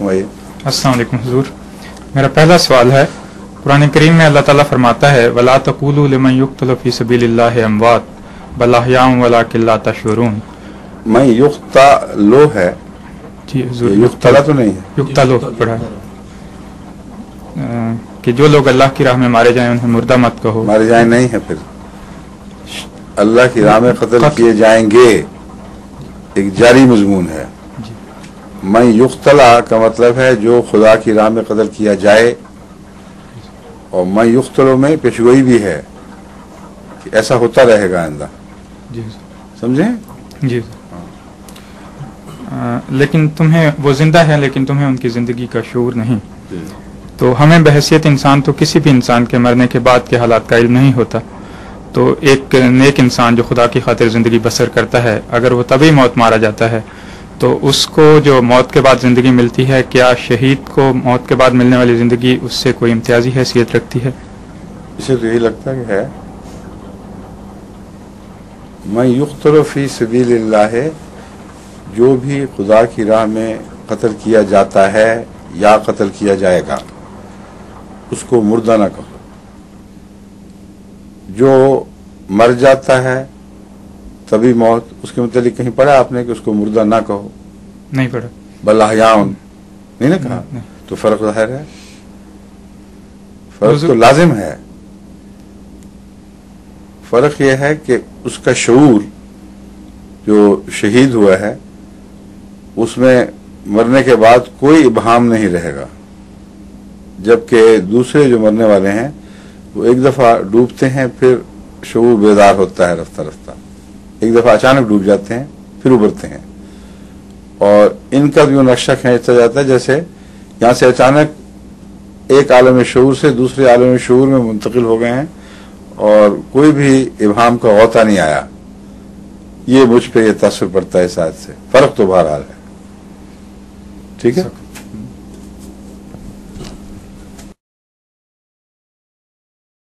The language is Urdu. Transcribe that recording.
السلام علیکم حضور. میرا پہلا سوال ہے، قرآن کریم میں اللہ تعالیٰ فرماتا ہے وَلَا تَقُولُوا لِمَن يُقْتَلُ فِي سَبِيلِ اللَّهِ أَمْوَاتٌ بَلْ أَحْيَاءٌ وَلَٰكِن لَّا تَشْعُرُونَ. میں یقتلو ہے جی حضور، یقتلا تو نہیں ہے، یقتلو پڑھا کہ جو لوگ اللہ کی راہ میں مارے جائیں انہیں مردہ مت کہو. مارے جائیں نہیں ہے، پھر اللہ کی راہ میں قتل کیے جائیں گے، ایک جاری مضمون ہے. میں یقتلا کا مطلب ہے جو خدا کی راہ میں قتل کیا جائے، اور میں یقتلو میں پیشگوئی بھی ہے کہ ایسا ہوتا رہے گا آئندہ. جی سمجھیں؟ جی. لیکن تمہیں وہ زندہ ہے لیکن تمہیں ان کی زندگی کا شعور نہیں. تو ہمیں بحیثیت انسان تو کسی بھی انسان کے مرنے کے بعد کے حالات کا علم نہیں ہوتا. تو ایک نیک انسان جو خدا کی خاطر زندگی بسر کرتا ہے، اگر وہ طبی موت مارا جاتا ہے تو اس کو جو موت کے بعد زندگی ملتی ہے، کیا شہید کو موت کے بعد ملنے والی زندگی اس سے کوئی امتیازی حیثیت رکھتی ہے؟ اسے تو یہی لگتا ہے میں یقتل فی سبیل اللہ ہے، جو بھی خدا کی راہ میں قتل کیا جاتا ہے یا قتل کیا جائے گا اس کو مردہ نہ کہو. جو مر جاتا ہے طبی موت، اس کے متعلق کہیں پڑھا آپ نے کہ اس کو مردہ نہ کہو؟ نہیں پڑھا. بل احیاء نہیں نہ کہا؟ تو فرق ظاہر ہے، فرق تو لازم ہے. فرق یہ ہے کہ اس کا شعور جو شہید ہوا ہے اس میں مرنے کے بعد کوئی ابہام نہیں رہے گا، جبکہ دوسرے جو مرنے والے ہیں وہ ایک دفعہ ڈوبتے ہیں پھر شعور بیدار ہوتا ہے رفتہ رفتہ، ایک دفعہ اچانک ڈوب جاتے ہیں پھر ابھرتے ہیں. اور ان کا جو نقشہ کھینچا جاتا ہے جیسے یہاں سے اچانک ایک عالم شعور سے دوسرے عالم شعور میں منتقل ہو گئے ہیں اور کوئی بھی ابہام کا غوطہ نہیں آیا. یہ مجھ پہ یہ تاثر پڑتا ہے اس آیت سے. فرق تو بہرحال ہے. ٹھیک ہے.